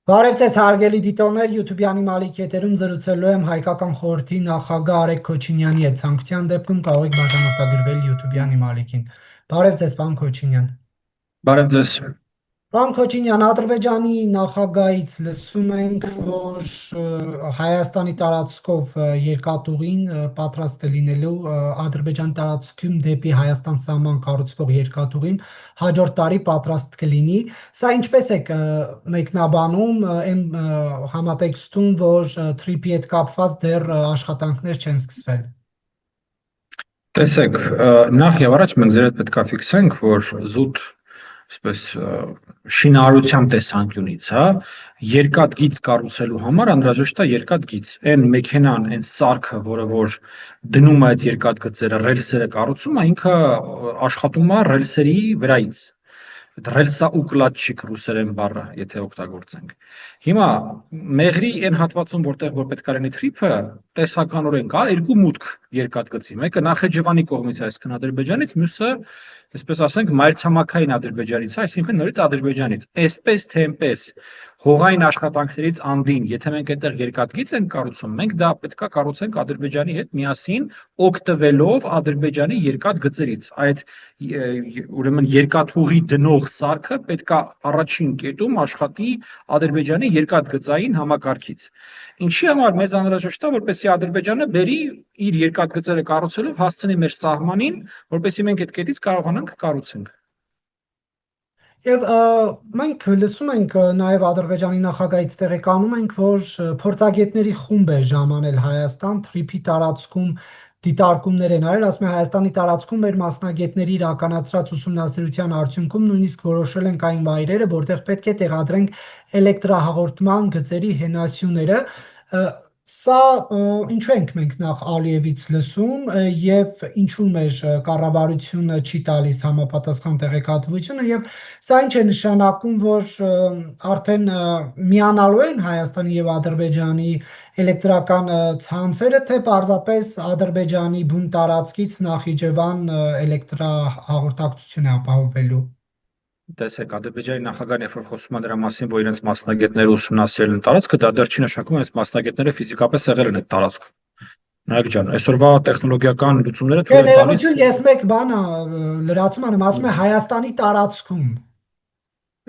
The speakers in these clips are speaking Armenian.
Բարև ձեզ հարգելի դիտողներ, YouTube-յանի Մալիք եթերում զրուցելու եմ Հայկական խորհրդի նախագահ Արեգ Քոչինյանի հետ։ Ցանկության դեպքում կարող եք բաժանորդագրվել YouTube-յանի Մալիքին։ Բարև ձեզ, պարոն Քոչինյան։ Բարև ձեզ։ Պարոն Քոչինյան, Ադրբեջանի նախագահից լսում ենք, որ Հայաստանի տարածքով երկաթուղին պատրաստ է լինելու Ադրբեջանի տարածքում դեպի Հայաստան սահման կառուցվող երկաթուղին հաջորդ տարի պատրաստ կլինի։ Սա ինչպես է մեկնաբանում այն համատեքստում, որ թրիփի հետ կապված դեռ աշխատանքներ չեն սկսվել։ Տեսեք, նախ եւ առաջ մենք ձեր հետ պետք է ֆիքսենք, որ զուտ այսպես շինարարության տեսանկյունից, երկաթգիծ կառուցելու համար անհրաժեշտ է երկաթգիծ։ Այն մեքենան, այն սարքը, որը որ դնում է այդ երկաթգծերը, ռելսերը կառուցում է, ինքը աշխատում է ռելսերի վրայից։ Ռելսաուկլադչիկ ռուսերեն բառը, եթե օգտագործենք։ Հիմա մեղրի այն հատվածում, որտեղ որ պետք է լինի թրիփը, տեսականորեն կա երկու մուտք երկաթգծի։ Մեկը Նախեջևանի կողմից, այսինքն Ադրբեջանից, մյուսը, այսպես ասենք, մայրցամաքային Ադրբեջանից, այսինքն նորից Ադրբեջանից։ Այսպես թե այնպես հողային աշխատանքներից անդին, եթե մենք այդտեղ երկաթգիծ ենք կառուցում, մենք դա պետք է կառուցենք Ադրբեջանի հետ միասին, օգտվելով Ադրբեջանի երկաթգծերից։ Այդ ուրեմն երկաթուղի դնող սարքը պետք է առաջին կետում աշխատի Ադրբեջանի երկաթգծային համակարգից։ Ինչի համար մեզ անհրաժեշտ է, որպեսզի Ադրբեջանը բերի իր երկաթգծերը կառուցելով հասցնի մեր սահմանին, որպեսզի մենք այդ կետից կարողանանք կառուցենք։ Եվ մենք լսում ենք նաև Ադրբեջանի նախագահից տեղեկանում ենք, որ փորձագետների խումբ է ժամանել Հայաստան թրիփի տարածքում դիտարկումներ են արել, ասում է Հայաստանի տարածքում մեր մասնագետների իրականացրած ուսումնասիրության արդյունքում նույնիսկ որոշել ենք այն վայրերը, որտեղ պետք է տեղադրենք էլեկտրահաղորդման գծերի հենասյուները։ Սա ինչու ենք մենք նախ Ալիևից լսում եւ ինչու մեր կառավարությունը չի տալիս համապատասխան տեղեկատվությունը եւ սա ինչ է նշանակում, որ արդեն միանալու են Հայաստանի եւ Ադրբեջանի էլեկտրական ցանցերը, թե պարզապես Ադրբեջանի բուն տարածքից Նախիջևան էլեկտրահաղորդակցություն է ապահովելու։ Տեսեք, Ադրբեջանի նախագահն երբ որ խոսում է դրա մասին, որ իրենց մասնագետները ուսումնասիրել են տարածքը, դա դեռ չի նշանակում, որ այս մասնագետները ֆիզիկապես եղել են այդ տարածքում։ Նայեք ջան, այսօրվա տեխնոլոգիական լուծումները թույլ են տալիս։ Ես մեկ բան լրացում եմ, ասում է Հայաստանի տարածքում։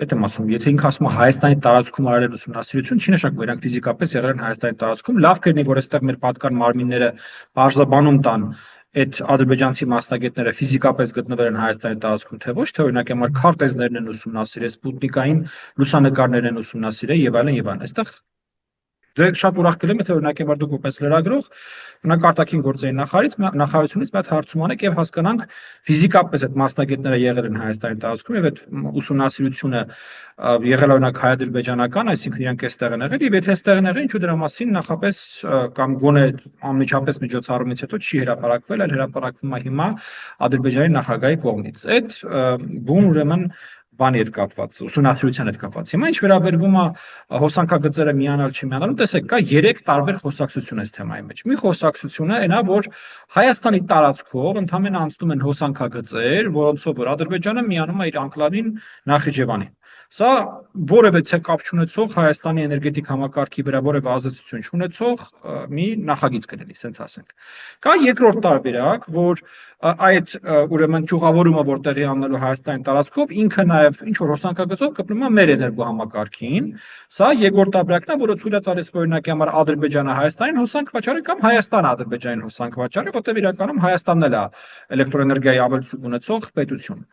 Այդ եմ ասում, եթե ինքը ասում է Հայաստանի տարածքում արել են ուսումնասիրություն, չի նշանակում, որ իրանք ֆիզիկապես եղել են Հայաստանի տարածքում։ Լավ կլինի, որ այստեղ մեր պատկան մարմինները բարձաբանում տան այդ ադրբեջանցի մասնագետները ֆիզիկապես գտնվել են Հայաստանի տարածքում, թե ոչ, թե օրինակ համար քարտեզներն են ուսումնասիրել, սպուտնիկային լուսանկարներն են ուսումնասիրել եւ այլն եւ այլն։ Այստեղ դուք շատ ուրախ կլինեմ, եթե օրինակ համար դուք որպես լրագրող բնակարտակին գործերի նախարարությունից մի հատ հարցում անեք եւ հասկանանք ֆիզիկապես այդ մասնագետները եղել են Հայաստանի տարածքում եւ այդ ուսումնասիրությունը եղել օրինակ հայ-ադրբեջանական, այսինքն իրանք այստեղ են եղել եւ եթե այստեղ են եղել, ինչու դրա մասին նախապես կամ գոնե անմիջապես միջոցառումից հետո չի հրապարակվել, այլ հրապարակվում է հիմա Ադրբեջանի նախագահի կողմից։ Այդ բուն ուրեմն բանի հետ կապված, ուսումնասիրության հետ կապված։ Հիմա ինչ վերաբերվում է հոսանքագծերը միանալ չմիանալու, տեսեք, կա 3 տարբեր խոսակցություն այս թեմայի մեջ։ Մի խոսակցությունը այն է, որ Հայաստանի տարածքով ընդհանրապես անցնում են հոսանքագծեր, որոնցով որ Ադրբեջանը միանում է իր անկլավին Նախիջևանին։ Սա որևէ կապ չունեցող Հայաստանի էներգետիկ համակարգի վրա որևէ ազդեցություն չունեցող մի նախագիծ կլինի, ասենց ասենք։ Կա երկրորդ տարբերակ, որ այդ ուրեմն ճյուղավորումը, որ տեղի ունենալու Հայաստանի տարածքով, ինքը նաև ինչ որ հոսանքագծով կպնում է մեր էներգոհամակարգին։ Սա երկրորդ տարբերակն է, որը ցույց է տալիս, որ օրինակի համար Ադրբեջանը Հայաստանին հոսանք վաճառի կամ Հայաստանը Ադրբեջանին հոսանք վաճառի, որտեղ իրականում Հայաստանն էլ է էլեկտրոէներգիայի ավելցուկ ունեցող պետություն։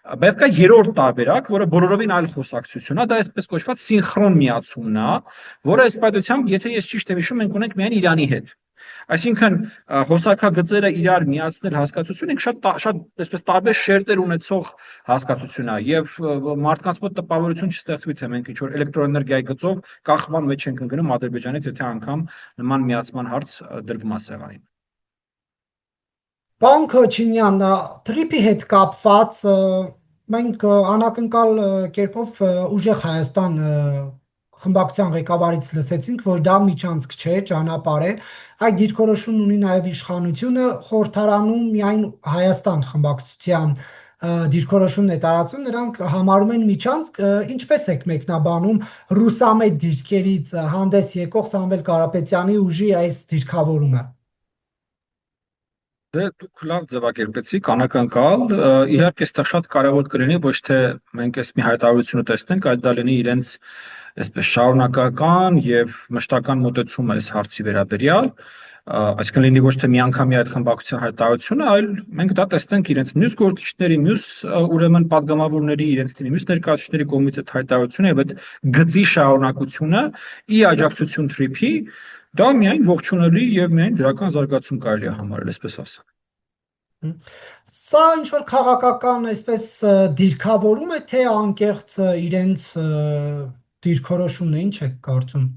Բայց կա երրորդ տարբերակ, որը բոլորովին այլ խոսակցություն է, դա այսպես կոչված սինխրոն միացումն է, որը ըստ պատմության, եթե ես ճիշտ եմ հիշում, մենք ունենք միայն Իրանի հետ։ Այսինքն հոսանքագծերը իրար միացնել հասկացություն ենք շատ այսպես տարբեր շերտեր ունեցող հասկացություն է եւ մարդկանց մոտ տպավորություն չստեղծվի թե մենք ինչ որ էլեկտրոէներգիայի գծով կախման մեջ ենք ընկնում Ադրբեջանից, եթե անգամ նման միացման հարց դրվում է սեղանին։ Պարոն Քոչինյան, թրիփի հետ կապված մենք անակնկալ կերպով ուժեղ Հայաստան խմբակցության ղեկավարից լսեցինք, որ դա միջանցք չէ, ճանապարհ է։ Այդ դիրքորոշումն ունի նաև իշխանությունը, խորհրդարանում միայն Հայաստան խմբակցության դիրքորոշումն է տարածում, նրանք համարում են միջանցք, ինչպես եք մեկնաբանում ռուսամետ դիրքերից հանդես եկող Սամվել Կարապետյանի ուժի այս դիրքավորումը։ Դե դուք լավ ձևակերպեցիք, անակնկալ, իհարկե այստեղ շատ կարևոր կլինի ոչ թե մենք այս մի հայտարարությունը տեսնենք, այլ դա լինի իրենց այսպես շարունակական եւ մշտական մոտեցումը այս հարցի վերաբերյալ, այսինքն լինի ոչ թե միանգամյա այդ խմբակցության հայտարարությունը, այլ մենք դա տեսնենք իրենց մյուս գործիչների, մյուս ուրեմն падգամավորների, իրենց թիմի մյուս ներկայացուցիչների կողմից այդ հայտարարությունը եւ այդ գծի շարունակությունը ի աջակցություն թրիփի, դա միայն ողջունելի եւ միայն դրական զարգացում կարելի է համարել, այսպես ասած։ Սա ինչ որ քաղաքական այսպես դիրքավորում է, թե անկեղծ իրենց դիրքորոշումն է, ինչ եք կարծում։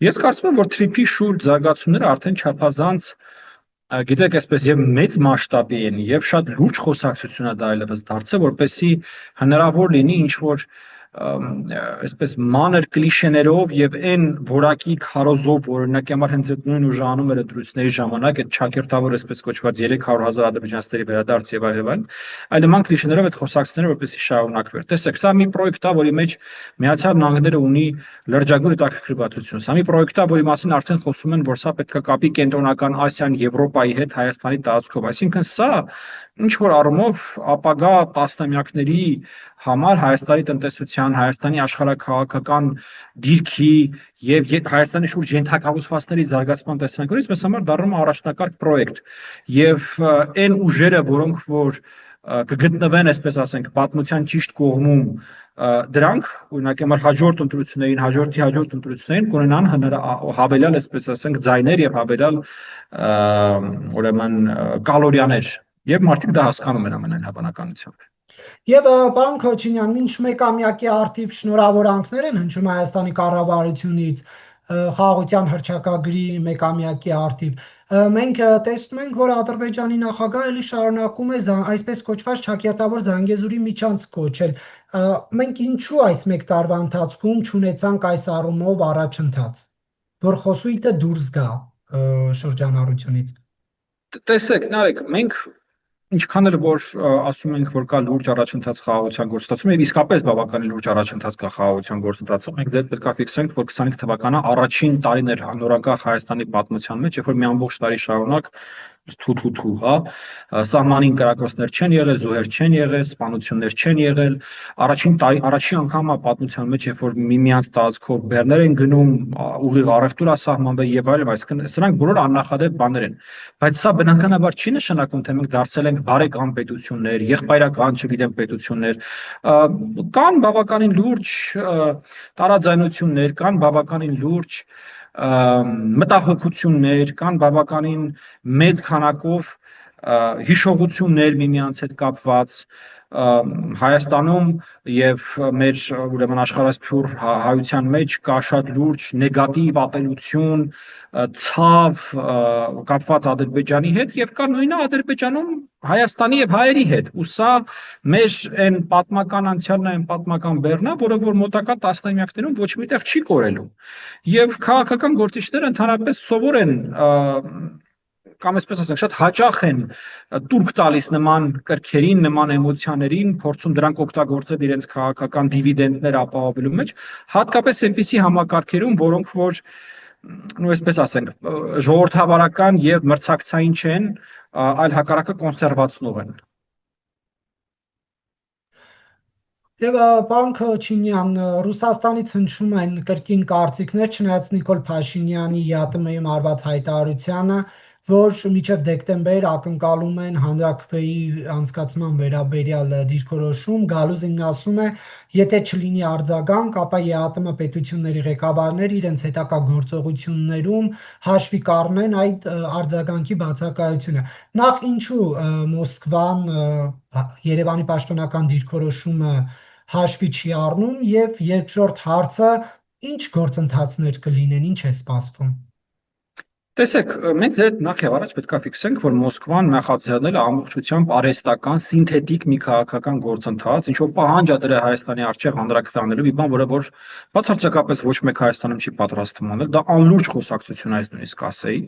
Ես կարծում եմ, որ թրիփի շուրջ զարգացումները արդեն չափազանց, գիտեք, այսպես եւ մեծ մասշտաբի են եւ շատ լուրջ խոսակցություն է դա այլևս դարձել, որպեսզի հնարավոր լինի ինչ որ այսպես մանր կլիշեներով եւ այն որակի քարոզով, որ օրինակ համար հենց այդ նույն ուժը անում էր դրույթների ժամանակ այդ ճակերտավոր այսպես կոչված 300,000 ադրբեջանցիների վերադարձ եւ այլն, այլ նման կլիշեներով այդ խոսակցությունները որպեսզի շարունակվեր։ Տեսեք, սա մի պրոյեկտ է, որի մեջ Միացյալ Նահանգները ունի լրջագույն հետաքրքրվածություն։ Սա մի պրոյեկտ է, որի մասին արդեն խոսում են, որ սա պետք է կապի Կենտրոնական Ասիան Եվրոպայի հետ Հայաստանի տարածքով։ Այսինքն սա ինչ որ առումով ապագա տասնամյակների համար Հայաստանի տնտեսության, Հայաստանի աշխարհաքաղաքական դիրքի եւ Հայաստանի շուրջ ենթակառուցվածքների զարգացման տեսանկյունից մեզ համար դառնում է առաջնակարգ պրոյեկտ։ Եվ այն ուժերը, որոնք որ կգտնվեն, այսպես ասենք, պատմության ճիշտ կողմում, դրանք օրինակ համար հաջորդ ընտրություններին, հաջորդ ընտրություններին կունենան հավելյալ, այսպես ասենք, ձայներ եւ հավելյալ ուրեմն կալորիաներ եւ մարդիկ դա հասկանում են ամենայն հավանականությամբ։ Եվ պարոն Քոչինյան, մինչ մեկամյակի արդիվ շնորհավորանքներ են հնչում Հայաստանի կառավարությունից խաղաղության հռչակագրի մեկամյակի արդիվ, մենք տեսնում ենք, որ Ադրբեջանի նախագահը էլի շարունակում է այսպես կոչված ճակերտավոր Զանգեզուրի միջանցք կոչել։ Մենք ինչու այս մեկ տարվա ընթացքում չունեցանք այս առումով առաջընթաց, որ խոսույթը դուրս գա շրջանառությունից։ Տեսեք, Նարեկ, մենք ինչքան էլ որ ասում ենք, որ կա լուրջ առաջընթաց խաղաղության գործընթացում եւ իսկապես բավականին լուրջ առաջընթաց կա խաղաղության գործընթացում, մենք ձեր պետք է ֆիքսենք, որ 25 թվականը առաջին տարին էր նորագահ Հայաստանի պատմության մեջ, երբ որ մի ամբողջ տարի շարունակ թութ, հա, սահմանին կրակոցներ չեն եղել, զոհեր չեն եղել, սպանություններ չեն եղել, առաջին անգամ պատմության մեջ, երբ որ միմյանց տարածքով բեռներ են գնում, ուղիղ առևտուր է սահմանվել եւ այլն, այսինքն սրանք բոլոր աննախադեպ բաներ են, բայց սա բնականաբար չի նշանակում, թե մենք դարձել ենք բարեկամ պետություններ, եղբայրական, չգիտեմ, պետություններ, կան բավականին լուրջ տարաձայնություններ, կան բավականին լուրջ մտահոգություններ, կան բավականին մեծ քանակով հիշողություններ միմյանց հետ կապված Հայաստանում եւ մեր ուրեմն աշխարհասփյուռ հայության մեջ կա շատ լուրջ նեգատիվ ատելություն, ցավ կապված Ադրբեջանի հետ եւ կա նույնը Ադրբեջանում Հայաստանի եւ հայերի հետ։ Ու սա մեր այն պատմական անցյալն է, այն պատմական բեռնը, որը որ մոտակա տասնամյակներում ոչ միտեղ չի կորելու։ Եվ քաղաքական գործիչները ընդհանրապես սովոր են կամ այսպես ասենք, շատ հաճախ են տուրք տալիս նման կրքերին, նման էմոցիաներին, փորձում դրանք օգտագործել իրենց քաղաքական դիվիդենդներ ապահովելու մեջ, հատկապես այնպիսի համակարգերում, որոնք որ այսպես ասենք, ժողովրդավարական եւ մրցակցային չեն, այլ հակառակը կոնսերվացնող են։ Եվ պարոն Քոչինյան, Ռուսաստանից հնչում են կրկին կարծիքներ, չնայած Նիկոլ Փաշինյանի ԵԱՏՄ-ում արված հայտարարությանը, որ մինչև դեկտեմբեր ակնկալում են հանրաքվեի անցկացման վերաբերյալ դիրքորոշում, Գալուզինն ասում է, եթե չլինի արձագանք, ապա ԵԱՏՄ պետությունների ղեկավարները իրենց հետագա գործողություններում հաշվի կառնեն այդ արձագանքի բացակայությունը։ Նախ ինչու Մոսկվան Երևանի պաշտոնական դիրքորոշումը հաշվի չի առնում, եւ երկրորդ հարցը, ինչ գործընթացներ կլինեն, ինչ է սպասվում։ Տեսեք, մենք ձեր նախ եւ առաջ պետք է ֆիքսենք, որ Մոսկվան նախաձեռնել է ամբողջությամբ արհեստական, սինթետիկ մի քաղաքական գործընթաց, ինչ որ պահանջ է դրել Հայաստանի առջև հանրաքվե անելու, մի բան, որը որ բացարձակապես ոչ մեկ Հայաստանում չի պատրաստվում անել, դա անլուրջ խոսակցություն է, այս նույնիսկ ասեի։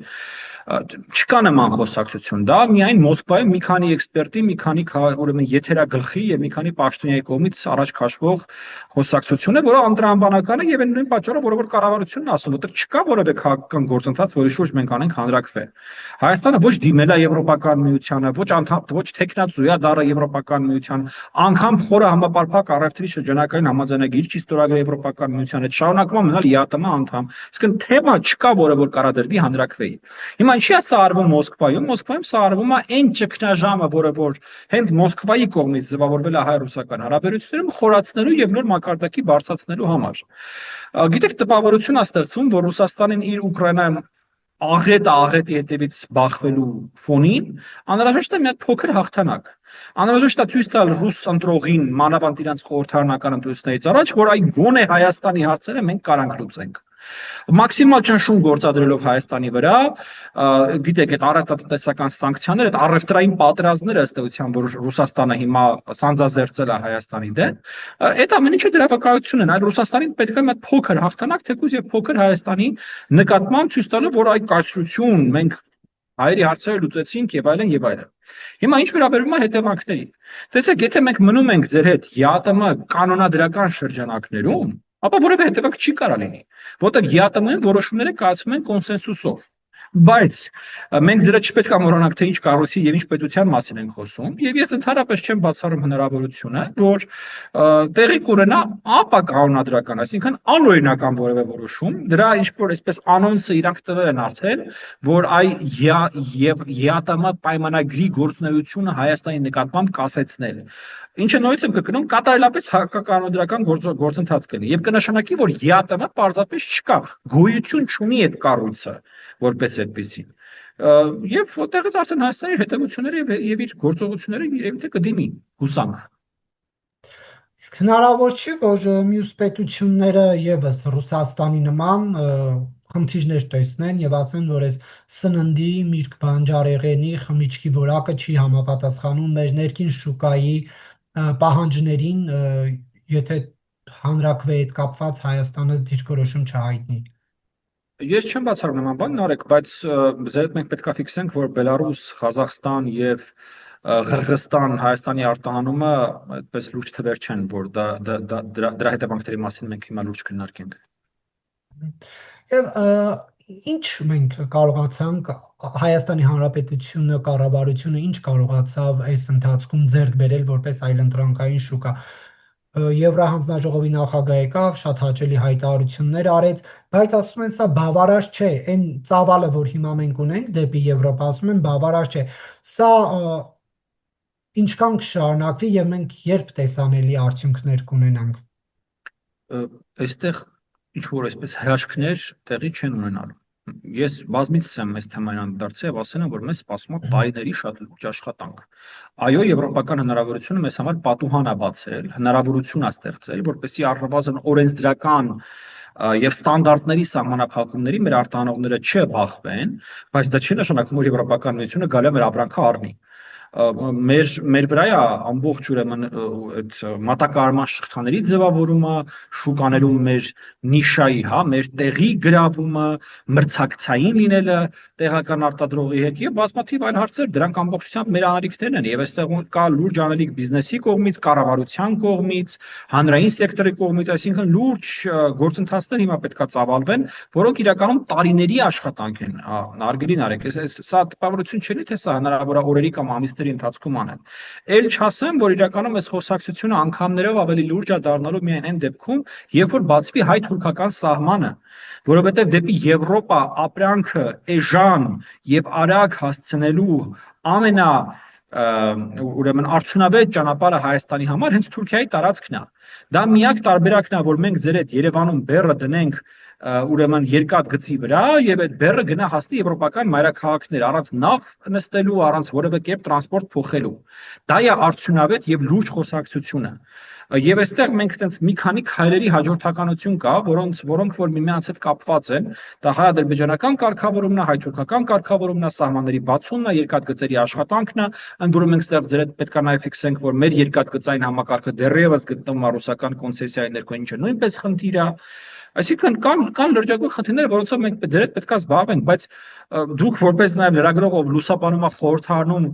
Չկա նման խոսակցություն, դա միայն Մոսկվայում մի քանի էքսպերտի, մի քանի ուրեմն եթերագլխի եւ մի քանի պաշտոնյայի կողմից առաջ քաշվող խոսակցություն է, որը անդրադառնական է եւ այն նույն պատճառով, որը որ կառավարությունն ասում, որտեղ չկա որևէ քաղաքական գործընթաց, որի շուրջ մենք անենք հանրակրվե։ Հայաստանը ոչ դիմել է Եվրոպական միությանը, ոչ անդամ, ոչ թեկնածու է դառը Եվրոպական միության, անգամ խորը համապարփակ առևտրի շրջանակային համաձայնագիր չի ստորագրել Եվրոպական միության հետ, շարունակում է մնալ ԵԱՏՄ անդամ։ Իսկ թեմա չկա, որը որ կարադրվի հանրակրվեի։ Հիմա ինչի է սա արվում Մոսկվայում։ Մոսկվայում սա արվում է այն ճգնաժամը, որը որ հենց Մոսկվայի կողմից ձևավորվել է հայ-ռուսական հարաբերություններում խորացնելու եւ նոր մակարդակի բարձրացնելու համար։ Գիտեք, տպավորություն է ստեղծվում, որ Ռուսաստանին իր Ուկրաինայում աղետի հետևից բախվելու ֆոնին անհրաժեշտ է մի հատ փոքր հաղթանակ։ Անհրաժեշտ է ցույց տալ ռուս ընտրողին, մանավանդ իրանց խորհրդարանական ընտրություններից առաջ, որ այ գոնե Հայաստանի հարցերը մենք կարանք լուծենք։ Մաքսիմալ ճնշում գործադրելով Հայաստանի վրա, գիտեք, այդ առևտրատնտեսական սանկցիաները, այդ առևտրային պատերազմները ըստ էության, որ Ռուսաստանը հիմա սանձազերծել է Հայաստանի դեմ, այդ ամեն ինչը դրա վկայություն են, այլ Ռուսաստանին պետք է մի հատ փոքր հաղթանակ, թեկուզ եւ փոքր Հայաստանի նկատմամբ ցույց տալու, որ այ կայսրություն, մենք հայերի հարցերը լուծեցինք եւ այլն եւ այլն։ Հիմա ինչ վերաբերում է հետևանքներին։ Տեսեք, եթե մենք մնում ենք ձեր հետ ԵԱՏՄ կանոնադրական շրջանակներում, ապա որևէ հետևանք չի կարող լինի, որտեղ ԵԱՏՄ-ն որոշումները կայացվում են կոնսենսուսով։ Բայց մենք ձերը չպետք է մոռանանք, թե ինչ կառույցի եւ ինչ պետության մասին ենք խոսում, եւ ես ընդհանրապես չեմ բացառում հնարավորությունը, որ տեղի կունենա ապականոնադրական, այսինքն անօրինական որևէ որոշում, դրա ինչ որ այսպես անոնսը իրանք տվել են արդեն, որ այ ԵԱՏՄ պայմանագրի գործունեությունը Հայաստանի նկատմամբ կասեցնել։ Ինչը նույնիսկ եմ կրկնում, կատարելապես հակականոնադրական գործընթաց կլինի եւ կնշանակի, որ ԵԱՏՄ պարզապես չկա, գոյություն չունի այդ կառույցը որպես այդպեսին։ Եվ որտեղից արդեն Հայաստանի հետևությունները եւ իր գործողությունները երևի թե կդիմի հուսանք։ Իսկ հնարավոր չի, որ մյուս պետությունները եւս Ռուսաստանի նման խնդիրներ տեսնեն եւ ասեն, որ այս սննդի, միրգ բանջարեղենի, խմիչքի որակը չի համապատասխանում մեր ներքին շուկայի պահանջներին, եթե հանրակրվեի հետ կապված Հայաստանը դիրքորոշում չհայտնի։ Ես չեմ բացառում նման բան, Նարեկ, բայց ձերդ մենք պետք է ֆիքսենք, որ Բելարուս, Ղազախստան եւ Ղրղստան Հայաստանի արտահանումը այդպես լուրջ թվեր չեն, որ դրա հետևանքների մասին մենք հիմա լուրջ քննարկենք։ Եվ ինչ մենք կարողացանք Հայաստանի Հանրապետությունը, կառավարությունը ինչ կարողացավ այս ընթացքում ձեռք բերել որպես այլընտրանքային շուկա։ Եվրահանձնաժողովի նախագահ եկավ, շատ հաճելի հայտարարություններ արեց, բայց ասում են սա բավարար չէ, այն ծավալը, որ հիմա մենք ունենք դեպի Եվրոպա, ասում են բավարար չէ։ Սա ինչքան կշարունակվի եւ մենք երբ տեսանելի արդյունքներ կունենանք։ Այստեղ ինչ որ այսպես հրաշքներ տեղի չեն ունենալու։ Ես բազմիցս եմ այս թեմային անդրադարձել եւ ասել եմ, որ մեզ սպասում է տարիների շատ լուրջ աշխատանք։ Այո, եվրոպական հնարավորությունը մեզ համար պատուհան է բացել, հնարավորություն է ստեղծել, որպեսզի առնվազն օրենսդրական եւ ստանդարտների սահմանափակումների մեր արտահանողները չբախվեն, բայց դա չի նշանակում, որ Եվրոպական միությունը գալու է մեր ապրանքը առնի։ Մեր վրա է ամբողջ ուրեմն այդ մատակարարման շղթաների ձևավորումը, շուկաներում մեր նիշայի, մեր տեղի գրավումը, մրցակցային լինելը տեղական արտադրողի հետ եւ բազմաթիվ այլ հարցեր, դրանք ամբողջությամբ մեր անելիքներն են եւ այստեղ կա լուրջ անելիք բիզնեսի կողմից, կառավարության կողմից, հանրային սեկտորի կողմից, այսինքն լուրջ գործընթացներ հիմա պետքա ծավալվեն, որոնք իրականում տարիների աշխատանք են։ Նարգելի Նարեկ, սա տպավորություն չէ, թե սա հնարավոր է օրերի կամ ամիսների ընթացքում անեն։ Էլ չասեմ, որ իրականում այս խոսակցությունը անգամներով ավելի լուրջ է դառնալու միայն այն դեպքում, երբ որ բացվի հայ-թուրքական սահմանը, որովհետև դեպի Եվրոպա ապրանքը էժան եւ արագ հասցնելու ուրեմն արդյունավետ ճանապարհը Հայաստանի համար հենց Թուրքիայի տարածքն է։ Դա միակ տարբերակն է, որ մենք ձեր այդ Երևանում բեռը դնենք ուրեմն երկաթ գծի վրա եւ այդ բեռը գնա հասնի եվրոպական մայրաքաղաքներ առանց նավ նստելու, առանց որևէ կերպ տրանսպորտ փոխելու։ Դա է արդյունավետ եւ լուրջ խոսակցությունը։ Եվ այստեղ մենք այտենց մի քանի քայլերի հաջորդականություն կա, որոնք որ միմյանց հետ կապված են, դա հայ-ադրբեջանական կարգավորումն է, հայ-թուրքական կարգավորումն է, սահմանների բացումն է, երկաթգծերի աշխատանքն է, ընդ որում մենք այստեղ ձեր հետ պետք է նաև ֆիքսենք, որ մեր երկաթգծային համակարգը դեռևս գտնվում է ռուսական կոնցեսիայի ներքո, ինչը նույնպես խնդիր է։ Այսինքն կան լրջագույն խնդիրներ, որոնցով մենք ձեր հետ պետք է զբաղվենք, բայց դուք որպես նաև լրագրողով լուսաբանումա խորհրդարանում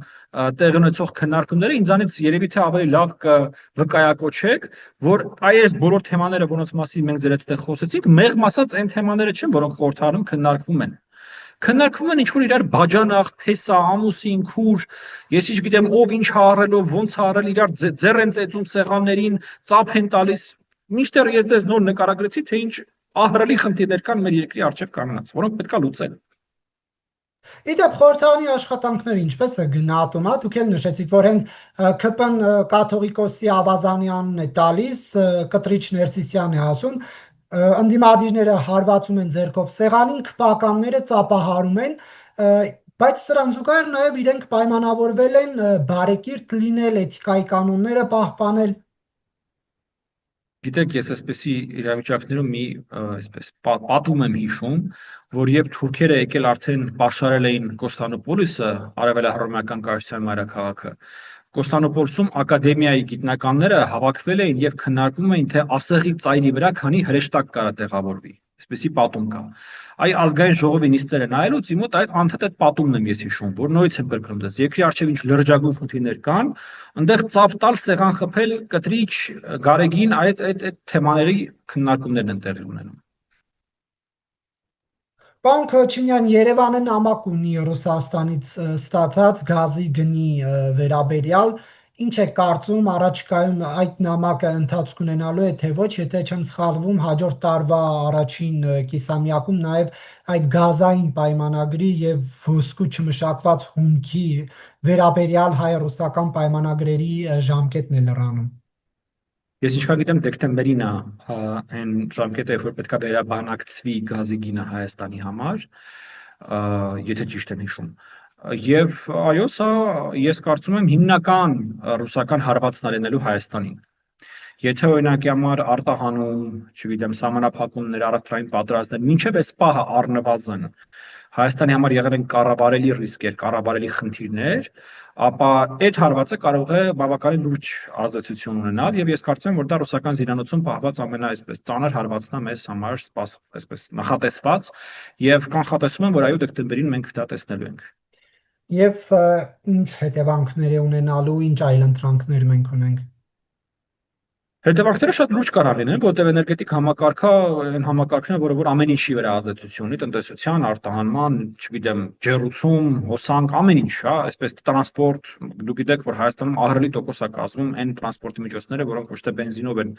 տեղ ունեցող քննարկումները ինձանից երևի թե ավելի լավ կվկայակոչեք, որ այս բոլոր թեմաները, որոնց մասին մենք ձեր հետ այդտեղ խոսեցինք, մեղմ ասած այն թեմաները չեն, որոնք խորհրդարանում քննարկվում են։ Քննարկվում են ինչ-որ իրար բաժանախ, փեսա, ամուսին, քուր, ես ինչ գիտեմ, ով ինչ ա առելով, ոնց ա առել, իրար ձեռ են ծեծում սեղաններին, ծափ են տալիս։ Մինչդեռ ես դες նոր նկարագրեցի, թե ինչ ահռելի խնդիրներ կան մեր երկրի առջև կանգնած, որոնք պետք է լուծել։ Իդեպ խորհրդարանի աշխատանքները ինչպես է գնահատում, հա, դուք էլ նշեցիք, որ հենց ԿՊ-ն կաթողիկոսի Ավազանյանն է տալիս, Կտրիչ Ներսիսյանն է ասում, ընդդիմադիրները հարվածում են ձեռքով սեղանին, քպականները ծափահարում են, բայց սրան զուգահեռ նաև իրենք պայմանավորվել են բարեկիրթ լինել, էթիկայի կանոնները պահպանել։ Գիտեք, ես այսպեսի իրավիճակներում մի այսպես պատում եմ հիշում, որ երբ թուրքերը եկել արդեն պաշարել էին Կոստանդնուպոլիսը, արևելահռոմեական կայսրության մայրաքաղաքը, Կոստանդնուպոլիսում ակադեմիայի գիտնականները հավաքվել էին եւ քննարկում էին, թե ասեղի ծայրի վրա քանի հրեշտակ կարա տեղավորվի։ Այսպեսի պատում կա։ Այ ազգային ժողովի նիստերը նայելուց իմ մոտ այդ անդհատ պատումն եմ ես հիշում, որ նորից եմ կրկնում դες։ Երկրի առջև ինչ լրջագույն խնդիրներ կան, այնտեղ ծափ տալ, սեղան խփել, կտրիչ, գարեգին այդ թեմաների քննարկումներն են տեղի ունենում։ Պարոն Քոչինյան, Երևանը նամակ ունի Ռուսաստանից ստացած գազի գնի վերաբերյալ, ինչ է կարծում առաջիկայում այդ նամակը ընթացք ունենալու է թե ոչ, եթե չեմ սխալվում, հաջորդ տարվա առաջին կիսամյակում նաև այդ գազային պայմանագրի եւ ոսկու չմշակված հումքի վերաբերյալ հայ-ռուսական պայմանագրերի ժամկետն է լրանում։ Ես ինչքան գիտեմ, դեկտեմբերին է այն ժամկետը, երբ որ պետքա վերաբանակցվի գազի գինը Հայաստանի համար, եթե ճիշտ եմ հիշում։ Եվ այո, սա ես կարծում եմ հիմնական ռուսական հարվածն արենելու Հայաստանին։ Եթե օրինակի համար արտահանում, չգիտեմ, սահմանափակումներ, առևտրային պատերազմներ, մինչև այս պահը առնվազն Հայաստանի համար եղել են կառավարելի ռիսկեր, կառավարելի խնդիրներ, ապա այդ հարվածը կարող է բավականին լուրջ ազդեցություն ունենալ եւ ես կարծում եմ, որ դա ռուսական զինանոցում պահված ամենաայսպես ծանր հարվածն է մեզ համար այսպես նախատեսված եւ կանխատեսում եմ, որ այո դեկտեմբերին մենք դա տեսնելու ենք։ Եվ ինչ հետևանքներ է ունենալու, ինչ այլընտրանքներ մենք ունենք։ Հետևանքները շատ լուրջ կարող լինեն, որտեղ էներգետիկ համակարգը այն համակարգն է, որը որ ամեն ինչի վրա ազդեցություն ունի, տնտեսության, արտահանման, չգիտեմ, ջեռուցում, հոսանք, ամեն ինչ, հա, այսպես տրանսպորտ, դուք գիտեք, որ Հայաստանում ահռելի տոկոս է կազմում այն տրանսպորտի միջոցները, որոնք ոչ թե բենզինով են,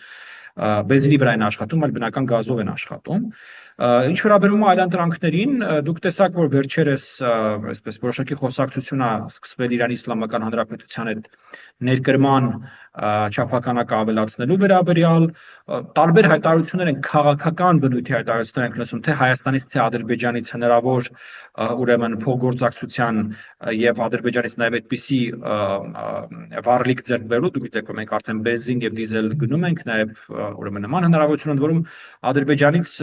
բենզինի վրա են աշխատում, այլ բնական գազով են աշխատում։ Ինչ վերաբերում է այլընտրանքներին, դուք տեսաք, որ վերջերս այսպես որոշակի խոսակցություն է սկսվել Իրանի Իսլամական Հանրապետության հետ ներկրման չափականակը ավելացնելու վերաբերյալ տարբեր հայտարարություններ են քաղաքական բնույթի հայտարարություններ են լսում թե Հայաստանից թե Ադրբեջանից հնարավոր ուրեմն փոխգործակցության եւ Ադրբեջանից նաեւ այդպիսի վառելիք ձեռք բերելու դուք գիտեք որ մենք արդեն բենզին եւ դիզել գնում ենք նաեւ ուրեմն նման հնարավորություն ընդ որում Ադրբեջանից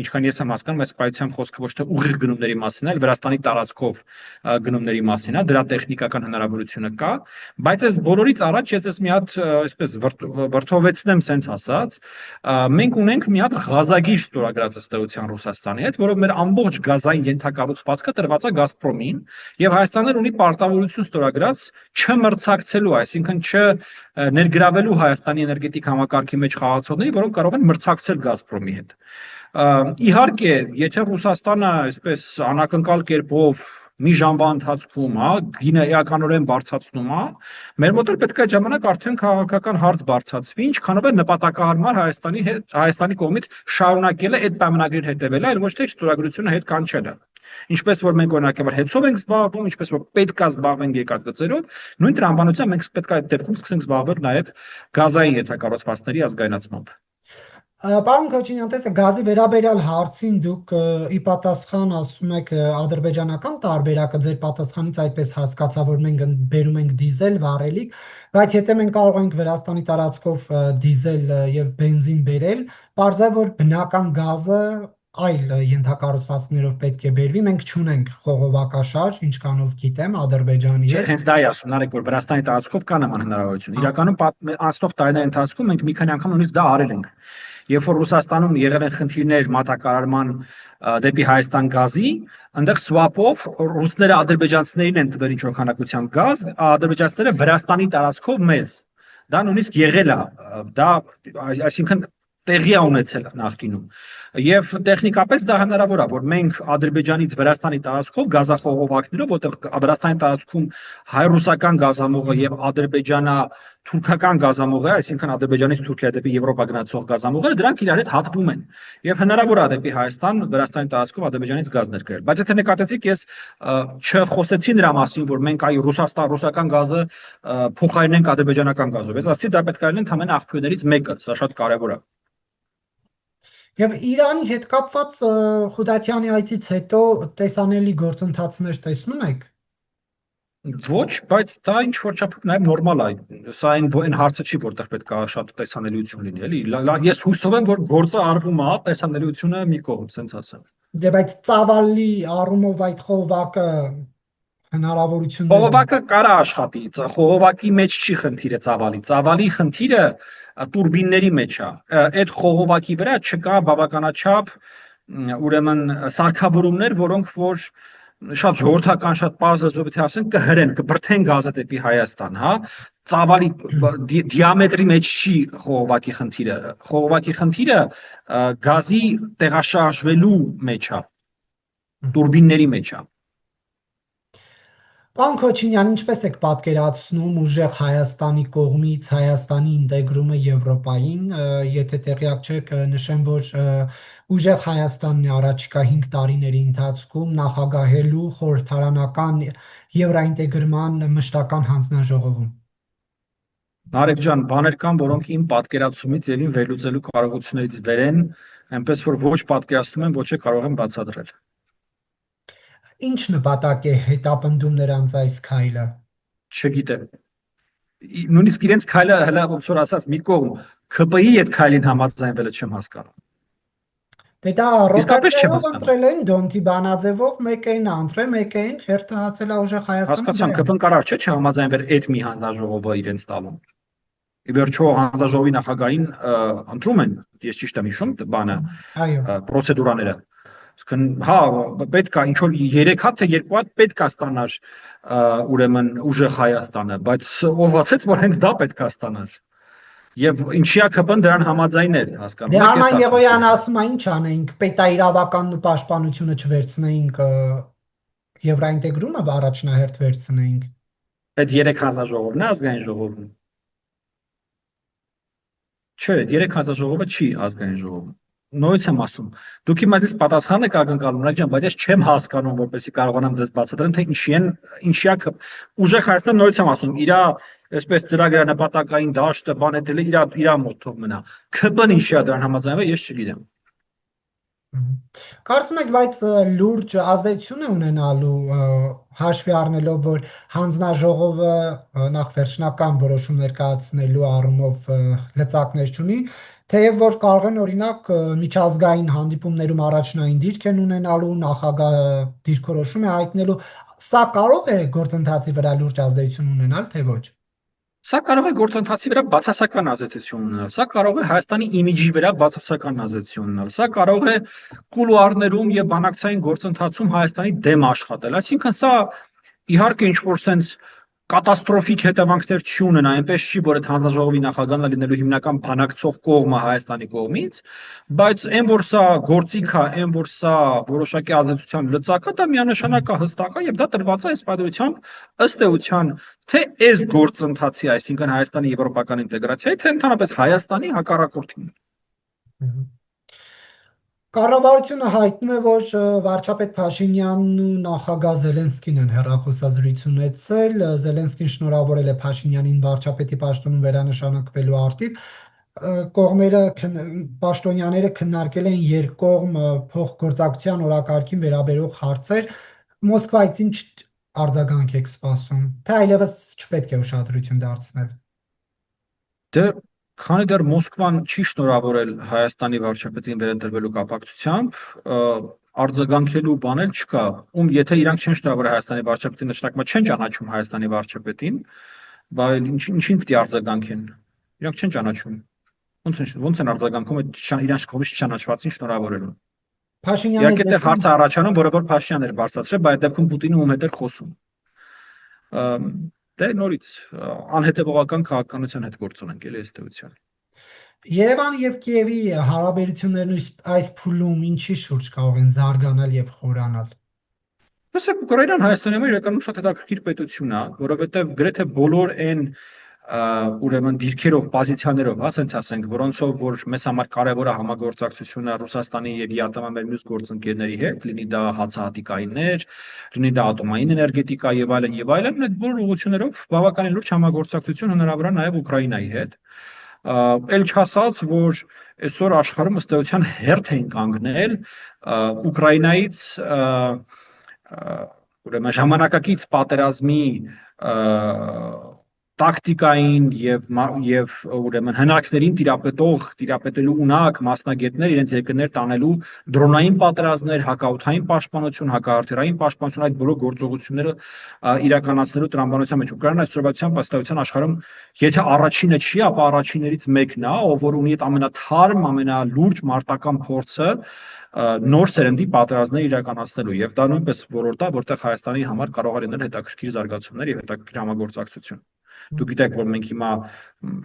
ինչքան ես եմ հասկանում այս պայությամբ խոսքը ոչ թե ուղիղ գնումների մասին այլ Վրաստանի տարածքով գնումների մասին է դրա տեխնիկական հնարավորությունը կա բայց այս բոլորից առաջ ես մի հատ այսպես վրթովեցնեմ սենց ասած մենք ունենք մի հատ գազագիր ստորագրած ըստեյության Ռուսաստանի հետ որով մեր ամբողջ գազային ենթակառուցվածքը տրված է Գազպրոմին եւ Հայաստանն ունի պարտավորություն ստորագրած չմրցակցելու այսինքն ներգրավելու Հայաստանի էներգետիկ համակարգի մեջ խաղացողների որոնք կարող են մրցակցել Գազպրոմի հետ իհարկե եթե Ռուսաստանը այսպես անակնկալ կերպով մի ժամվա ընթացքում, հա, գինը էականորեն բարձրացնում է, մեր մոտ էլ պետք է ժամանակ արդեն քաղաքական հարց բարձրացվի, ինչքանով է նպատակահարմար Հայաստանի կողմից շարունակելը այդ պայմանագրին հետևելը, այլ ոչ թե ստորագրությունը հետ կանչելը։ Ինչպես որ մենք օրինակավոր հեծով ենք զբաղվում, ինչպես որ պետք է զբաղվենք երկաթգծերով, նույն տրամաբանությամբ մենք պետք է այդ դեպքում սկսենք զբաղվել նաև գազային ենթակառուցվածքների ազգայնացմամբ։ Պարոն Քոչինյան, տեսեք, գազի վերաբերյալ հարցին դուք ի պատասխան ասում եք ադրբեջանական տարբերակը ձեր պատասխանից այդպես հասկացա, որ մենք բերում ենք դիզել, վառելիք, բայց եթե մենք կարող ենք Վրաստանի տարածքով դիզել եւ բենզին բերել, պարզե որ բնական գազը այլ ենթակառուցվածքներով պետք է բերվի, մենք չունենք խողովակաշարժ, ինչքանով գիտեմ, Ադրբեջանի հետ։ Հենց դա է ասում, Նարեկ, որ Վրաստանի տարածքով կա նման հնարավորություն։ Իրականում անցնող տարիների ընթացքում մենք մի քանի անգամ նույնիսկ դա արել ենք։ երբ որ Ռուսաստանում եղել են խնդիրներ մատակարարման դեպի Հայաստան գազի, այնտեղ swap-ով ռուսները ադրբեջանցիներին են տվել ինչ-որ քանակությամբ գազ, ադրբեջանցիները Վրաստանի տարածքով մեզ։ Դա նույնիսկ եղել է, դա այսինքն տեղի է ունեցել նախկինում։ Եվ տեխնիկապես դա հնարավոր է, որ մենք Ադրբեջանից Վրաստանի տարածքով գազախողովակներով, որտեղ Վրաստանի տարածքում հայ-ռուսական գազամուղը եւ ադրբեջանա-թուրքական գազամուղը, այսինքն Ադրբեջանից Թուրքիա դեպի Եվրոպա գնացող գազամուղերը, դրանք իրար հետ հատվում են։ Եվ հնարավոր է դեպի Հայաստան Վրաստանի տարածքով Ադրբեջանից գազ ներկրել։ Բայց եթե նկատեցիք, ես չխոսեցի նրա մասին, որ մենք այ ռուսական գազը փոխարինենք ադրբեջանական գազով։ Ես ասացի, դա պետք է լինի ընդհանրապես աղբյուրներից մեկը, սա շատ կարևոր է։ Եվ Իրանի հետ կապված Խուդատյանի այցից հետո տեսանելի գործընթացներ տեսնում եք։ Ոչ, բայց դա ինչ որ չափով նաև նորմալ է։ Սա այն հարցը չի, որտեղ պետք է շատ տեսանելիություն լինի, էլի։ Ես հուսով եմ, որ գործը արվում է, տեսանելիությունը մի կողմ, սենց ասեմ։ Դե բայց ծավալի առումով այդ խողովակը հնարավորություններ Խողովակը կարա աշխատի, խողովակի մեջ չի խնդիրը ծավալի։ Ծավալի խնդիրը տուրբինների մեջ է։ Այդ խողովակի վրա չկա բավականաչափ ուրեմն սարքավորումներ, որոնք որ շատ ժողովրդական, շատ պարզ լեզվով եթե ասենք կհրեն, կբրթեն գազը դեպի Հայաստան, հա, ծավալի դիամետրի մեջ չի խողովակի խնդիրը։ Խողովակի խնդիրը գազի տեղաշարժվելու մեջ է, տուրբինների մեջ է։ Պարոն Քոչինյան, ինչպես եք պատկերացնում ուժեղ Հայաստանի կողմից Հայաստանի ինտեգրումը Եվրոպային, եթե տեղյակ չեք, նշեմ, որ ուժեղ Հայաստանն է առաջիկա 5 տարիների ընթացքում նախագահելու խորհրդարանական եվրոինտեգրման մշտական հանձնաժողովում։ Նարեկ ջան, բաներ կան, որոնք իմ պատկերացումից եւ իմ վերլուծելու կարողություններից վեր են, այնպես որ ոչ պատկերացնում եմ, ոչ է կարող եմ բացատրել։ Ինչ նպատակ է հետապնդում նրանց այս քայլը։ Չգիտեմ։ Նույնիսկ իրենց քայլը հələ ոնց որ ասած մի կողմ ՔՊ-ի այդ քայլին համաձայնվելը չեմ հասկանում։ Դե դա ռոտացիայով ընտրել են Դոնթի Բանաձևով, մեկին ընտրել, մեկին հերթը հացել է ուժեղ Հայաստանը։ Հասկացան, ԿՊ-ն կարար չէ չհամաձայնվել այդ մի հանձնաժողովը իրենց տալուն։ Ի վերջո հանձնաժողովի նախագահին ընտրում են, ես ճիշտ եմ հիշում, բանը, պրոցեդուրաները։ Հա, պետք է ինչ որ 3 հատ թե 2 հատ պետք է ստանար ուրեմն ուժեղ Հայաստանը, բայց ով ասեց, որ հենց դա պետք է ստանար։ Եվ ինչիա ԿՊ-ն դրան համաձայնել, հասկանում եք։ Դե Արման Եղոյանը ասում է, ինչ անենք, պետաիրավականն ու պաշտպանությունը չվերցնեինք, եվրոինտեգրումը առաջնահերթ վերցնեինք։ Այդ 3 հանձնաժողովն է ազգային ժողովում։ Չէ, 3 հանձնաժողովը չի ազգային ժողովում։ Նույնից եմ ասում։ Դուք իմ այսպես պատասխան եք ակնկալում, Նարեկ ջան, բայց ես չեմ հասկանում, որպեսզի կարողանամ դες բացատրեմ, թե ինչիա ուժեղ Հայաստան նույնից եմ ասում, իրա այսպես ծրագրը նպատակային դաշտը բան էտել է իրա մոտ թող մնա։ ԿՊ-ն ինչիա դրան համաձայնվել, ես չգիտեմ։ Կարծում եք, բայց լուրջ ազդեցություն է ունենալու հաշվի առնելով, որ հանձնաժողովը նախ վերջնական որոշումներ կայացնելու առումով լծակներ չունի, թեև որ կարող են օրինակ միջազգային հանդիպումներում առաջնային դիրք են ունենալու, նախագահ դիրքորոշում է հայտնելու, սա կարող է գործընթացի վրա լուրջ ազդեցություն ունենալ, թե ոչ։ Սա կարող է գործընթացի վրա բացասական ազդեցություն ունենալ, սա կարող է Հայաստանի իմիջի վրա բացասական ազդեցություն ունենալ, սա կարող է կուլուարներում եւ բանակցային գործընթացում Հայաստանի դեմ աշխատել, այսինքն սա իհարկե ինչ-որ sense կատաստրոֆիկ հետևանքներ չի ունենա, այնպես չի, որ այդ հանձնաժողովի նախագահն լինելու հիմնական բանակցող կողմը Հայաստանի կողմից, բայց այն որ սա գործիք է, այն որ սա որոշակի ազդեցության լծակ է, դա միանշանակ է, հստակ է եւ դա տրված է այս պատմությամբ ըստ էության թե այս գործընթացի, այսինքն Հայաստանի եվրոպական ինտեգրացիայի, թե ընդհանրապես Հայաստանի հակառակորդին։ Կառավարությունը հայտնում է, որ վարչապետ Փաշինյանն ու նախագահ Զելենսկին են հեռախոսազրույց ունեցել, Զելենսկին շնորհավորել է Փաշինյանին վարչապետի պաշտոնում վերանշանակվելու արդիվ, կողմերը պաշտոնյաները քննարկել են երկկողմ փոխգործակցության օրակարգին վերաբերող հարցեր, Մոսկվայից ինչ արձագանք եք սպասում, թե այլևս չպետք է ուշադրություն դարձնել։ Դե քանի դեռ Մոսկվան չի շնորհավորել Հայաստանի վարչապետին վերընտրվելու կապակցությամբ, արձագանքելու բան էլ չկա։ Եթե իրանք չեն շնորհավորել Հայաստանի վարչապետին, նշանակում չեն ճանաչում Հայաստանի վարչապետին, բայց ինչին պետք է արձագանքեն։ Իրանք չեն ճանաչում։ Ոնց են արձագանքում այդ իրանց կողմից չճանաչվածին շնորհավորելուն։ Փաշինյանի Իհարկե այդտեղ հարց է առաջանում, որը որ Փաշինյանն էր բարձրացրել, բայց այդ դեպքում Պուտինը ում հետ էր խոսում։ Դե նորից անհետևողական քաղաքականության հետ գործ ունենք էլի ըստ էության։ Երևանի եւ Կիևի հարաբերություններն այս փուլում ինչի շուրջ կարող են զարգանալ եւ խորանալ։ Տեսեք, Ուկրաինան Հայաստանի համար իրականում շատ հետաքրքիր պետություն է, որովհետև գրեթե բոլոր այն ուրեմն դիրքերով, պոզիցիաներով, հա, ասենք ասենք, որոնցով որ մեզ համար կարևոր է համագործակցությունը Ռուսաստանի եւ ԵԱՏՄ մեր մյուս գործընկերների հետ, լինի դա հացահատիկայիններ, լինի դա ատոմային էներգետիկա եւ այլն, այդ բոլոր ուղղություններով բավականին լուրջ համագործակցություն հնարավոր է նաեւ Ուկրաինայի հետ։ Էլ չասած, որ այսօր աշխարհում ըստ էության հերթ են կանգնել Ուկրաինայից ուրեմն ժամանակակից պատերազմի տակտիկային եւ ուրեմն հնարքներին տիրապետելու ունակ մասնագետներ իրենց երկրներ տանելու դրոնային պատերազմներ, հակաօդային պաշտպանություն, հակահարթիռային պաշտպանություն, այդ բոլոր գործողությունները իրականացնելու տրամաբանության մեջ Ուկրաինան այսօրվացիան ըստեյության աշխարհում եթե առաջինը չի, ապա առաջիններից մեկն է, ով որ ունի այդ ամենաթարմ, ամենալուրջ մարտական փորձը նոր սերնդի պատերազմներ իրականացնելու եւ դա նույնպես ոլորտ է, որտեղ Հայաստանի համար կարող է լինել հետաքրքիր զարգացումներ եւ հետաքրքիր համագործակցություն։ Դուք գիտեք, որ մենք հիմա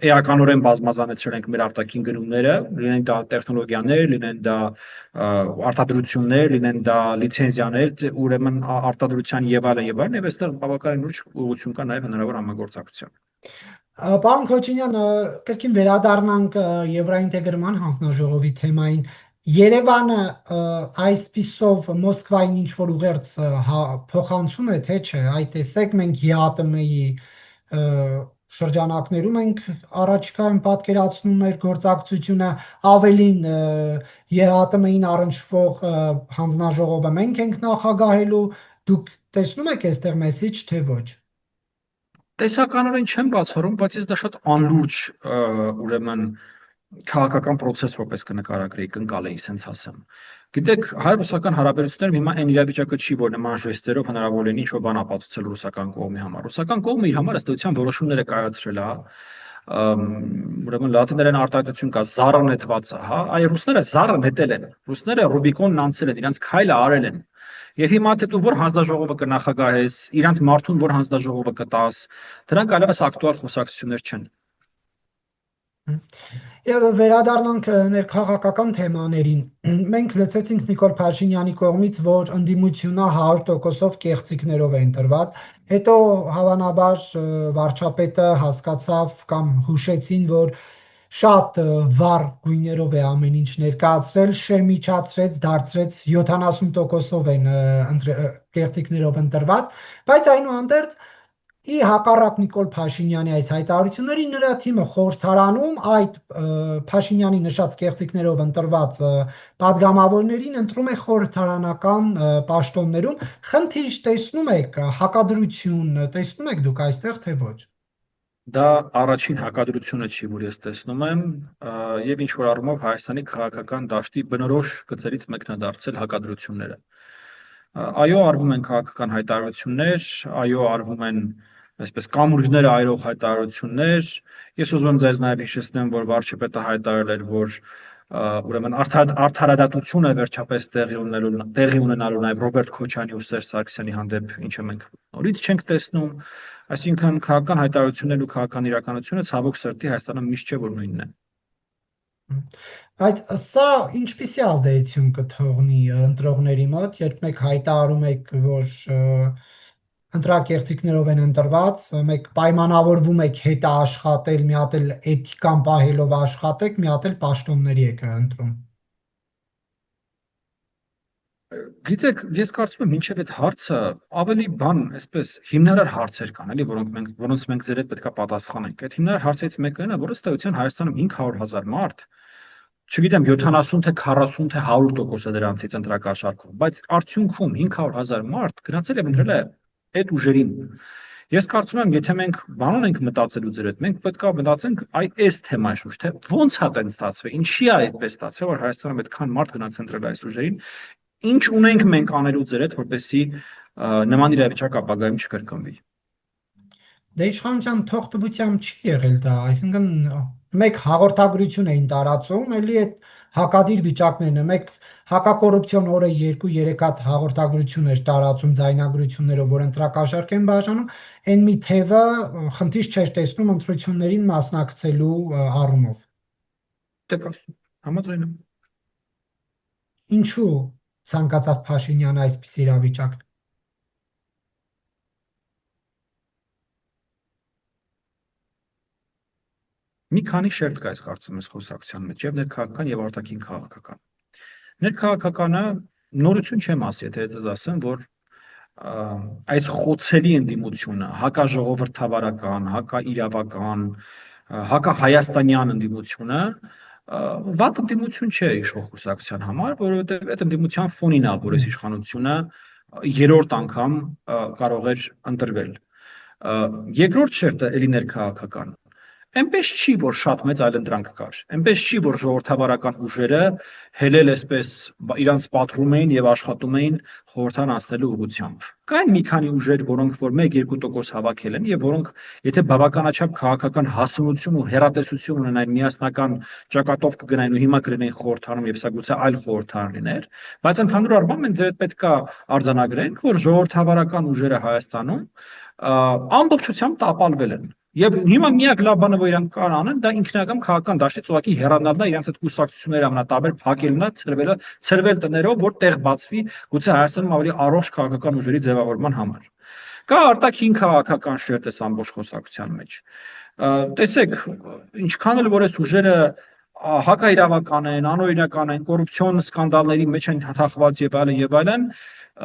էականորեն բազմազանեցրել ենք մեր արտաքին գնումները, լինեն դա տեխնոլոգիաներ, լինեն դա արտադրություններ, լինեն դա լիցենզիաներ, ուրեմն արտադրության եւ այլն, եւ այստեղ բավականին լուրջ ուղղություն կա նաեւ հնարավոր համագործակցության։ Պարոն Քոչինյան, կրկին վերադառնանք Եվրաինտեգրման հանձնաժողովի թեմային։ Երևանը այսպիսով Մոսկվային ինչ որ ուղերձ փոխանցում է, թե չէ, այդ տեսեք մենք ԵԱՏՄ-ի շրջանակներում ենք առաջիկայում պատկերացնում մեր գործակցությունը ավելին ԵԱՏՄ-ին առնչվող հանձնաժողովը մենք ենք նախագահելու, դուք տեսնում եք այստեղ մեսիջ, թե ոչ։ Տեսականորեն չեմ բացառում, բայց ես դա շատ անլուրջ ուրեմն քաղաքական process որպես կնկարագրեի, կընկալեի, սենց ասեմ։ Գիտեք, հայ-ռուսական հարաբերություններում հիմա այն իրավիճակը չի, որ նման ժեստերով հնարավոր լինի ինչ-որ բան ապացուցել ռուսական կողմի համար։ Ռուսական կողմը իր համար ըստ էության որոշումներ է կայացրել, հա։ Ուրեմն լատիներեն արտահայտություն կա, զառը նետվածը, հա։ Այ ռուսները զառը նետել են։ Ռուսները Ռուբիկոնն անցել են, իրանց քայլը արել են։ Եվ հիմա թե դու որ հանձնաժողովը կնախագահես, իրանց մարդուն որ հանձնաժողովը կտաս, դրանք այլևս ակտուալ խոսակցություններ չեն։ Եվ վերադառնանք ներքաղաքական թեմաներին։ Մենք լսեցինք Նիկոլ Փաշինյանի կողմից, որ ընդդիմությունը 100%-ով կեղծիքներով է ընտրված։ Հետո հավանաբար վարչապետը հասկացավ կամ հուշեցին, որ շատ վառ գույներով է ամեն ինչ ներկայացրել, շեմիչացրեց, դարձրեց 70%-ով են կեղծիքներով ընտրված, բայց այնուհանդերձ ի հակառակ Նիկոլ Փաշինյանի այս հայտարարությունների նրա թիմը խորհրդարանում այդ Փաշինյանի նշած կեղծիքներով ընտրված падգամավորներին ընտրում է խորհրդարանական պաշտոններում։ Խնդիր տեսնում եք, հակադրություն տեսնում եք դուք այստեղ, թե ոչ։ Դա առաջին հակադրությունը չի, որ ես տեսնում եմ, եւ ինչ որ առումով Հայաստանի քաղաքական դաշտի բնորոշ գծերից մեկն է դարձել հակադրությունները։ Այո, արվում են քաղաքական հայտարարություններ, այո, արվում են այսպես կամուրջները այրող հայտարարություններ։ Ես ուզում եմ ձեզ նաև հիշեցնեմ, որ վարչապետը հայտարարել էր, որ ուրեմն արդարադատությունը վերջապես տեղի ունենալու նաև Ռոբերտ Քոչյանի ու Սերժ Սարգսյանի հանդեպ, ինչը մենք նորից չենք տեսնում, այսինքն քաղաքական հայտարարություններն ու քաղաքական իրականությունը ցավոք սրտի Հայաստանում միշտ չէ որ նույնն է։ Բայց սա ինչպիսի ազդեցություն կթողնի ընտրողների մոտ, երբ մեկ հայտարարում եք, որ ընտրակեղծիքներով են ընտրված, մեկ պայմանավորվում եք հետը աշխատել, մի հատ էլ էթիկան պահելով աշխատեք, մի հատ էլ պաշտոնների եք ընտրում։ Գիտեք, ես կարծում եմ մինչև այդ հարցը ավելի բան, այսպես հիմնարար հարցեր կան, էլի, որոնց մենք ձեր հետ պետքա պատասխանենք։ Այդ հիմնարար հարցերից մեկը այն է, որ ըստ էության Հայաստանում 500,000 մարդ, չգիտեմ 70 թե 40 թե 100% է դրանցից ընտրակաշառքում, բայց արդյունքում 500,000 մարդ գնացել եւ ընտրել է այդ ուժերին։ Ես կարծում եմ, եթե մենք բան ունենք մտածելու ձեր հետ, մենք պետքա մտածենք այս թեմայի շուրջ, թե ոնց է այդպես ստացվել, ինչի է այդպես ստացվել, որ Հայաստանում այդքան մարդ գնաց ընտրել այս ուժերին, ինչ ունենք մենք անելու ձեր հետ, որպեսզի նման իրավիճակ ապագայում չկրկնվի։ Դե իշխանության թողտվությամբ չի եղել դա, այսինքն մեկ հաղորդագրություն էին տարածում, էլի այդ հակադիր վիճակներն է, մեկ հակակոռուպցիոն օրը 2-3 հատ հաղորդագրություն էր տարածում ձայնագրություններով, որ ընտրակաշառք են բաժանում, այն մի թևը խնդիր չէր տեսնում ընտրություններին մասնակցելու առումով։ Դե բաս համաձայն եմ։ Ինչու ցանկացավ Փաշինյանը այսպիսի իրավիճակ։ Մի քանի շերտ կա այս կարծում ես խոսակցության մեջ, եւ ներքաղաքական եւ արտաքին քաղաքական։ Ներքաղաքականը նորություն չեմ ասի, եթե դա ասեմ, որ այս խոցելի ընդդիմությունը, հակաժողովրդավարական, հակաիրավական, հակահայաստանյան ընդդիմությունը վատ ընդդիմություն չէ իշխող կուսակցության համար, որովհետեւ այդ ընդդիմության ֆոնին է, որ այս իշխանությունը երրորդ անգամ կարող էր ընտրվել։ Երկրորդ շերտը էլի ներքաղաքական։ Այնպես չի, որ շատ մեծ այլընտրանք կար։ Այնպես չի, որ ժողովրդավարական ուժերը հելել այսպես իրանց պատռում էին եւ աշխատում էին խորհրդան անցնելու ուղղությամբ։ Կային մի քանի ուժեր, որոնք որ 1-2% հավաքել են եւ որոնք եթե բավականաչափ քաղաքական հասունություն ու հեռատեսություն ունենային միասնական ճակատով կգնային ու հիմա կլինեին խորհրդանում եւ սա գուցե այլ խորհրդան լիներ, բայց ընդհանուր առմամբ մենք ձեր պետք է արձանագրենք, որ ժողովրդավարական ուժերը Հայաստանում ամբողջությամբ տապալվել են։ Եվ հիմա միակ լավ բանը, որ իրանք կարող անեն, դա ինքնական քաղաքական դաշտից ուղղակի հեռանալն է, իրանք այդ կուսակցությունները ամենատարբեր փակելն է, ցրվել տներով, որ տեղ բացվի, գուցե Հայաստանում ավելի առողջ քաղաքական ուժերի ձևավորման համար։ Կա արտաքին քաղաքական շերտ էս ամբողջ խոսակցության մեջ։ Տեսեք, ինչքան էլ որ այս ուժերը հակաիրավական են, անօրինական են, կոռուպցիոն սկանդալների մեջ են թաթախված եւ այլն,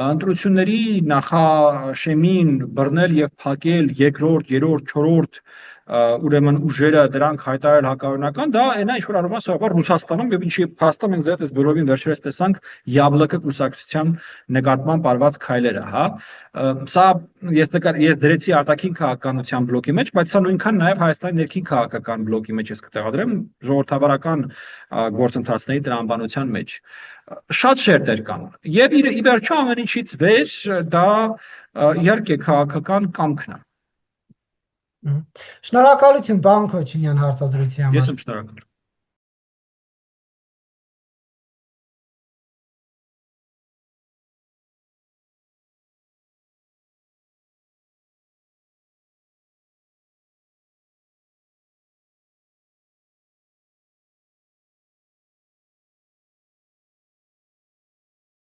ընտրությունների նախաշեմին բռնել եւ փակել երկրորդ, երրորդ, չորրորդ ուրեմն ուժերը դրանք հայտարարել հակաօրինական, դա այնա ինչ որ արվում է սովորաբար Ռուսաստանում եւ ինչի փաստը մենք ձեզ բոլորին վերջերս տեսանք Յաբլոկը կուսակցության նկատմամբ արված քայլերը, հա։ Սա ես դրեցի արտաքին քաղաքականության բլոկի մեջ, բայց սա նույնքան նաեւ Հայաստանի ներքին քաղաքական բլոկի մեջ ես կտեղադրեմ ժողովրդավարական գործընթացների տրամաբանության մեջ։ Շատ շերտեր կան եւ ի վերջո ամեն ինչից վեր դա իհարկե քաղաքական կամքն է։ Շնորհակալություն, պարոն Քոչինյան, հարցազրույցի համար։ Ես եմ շնորհակալ։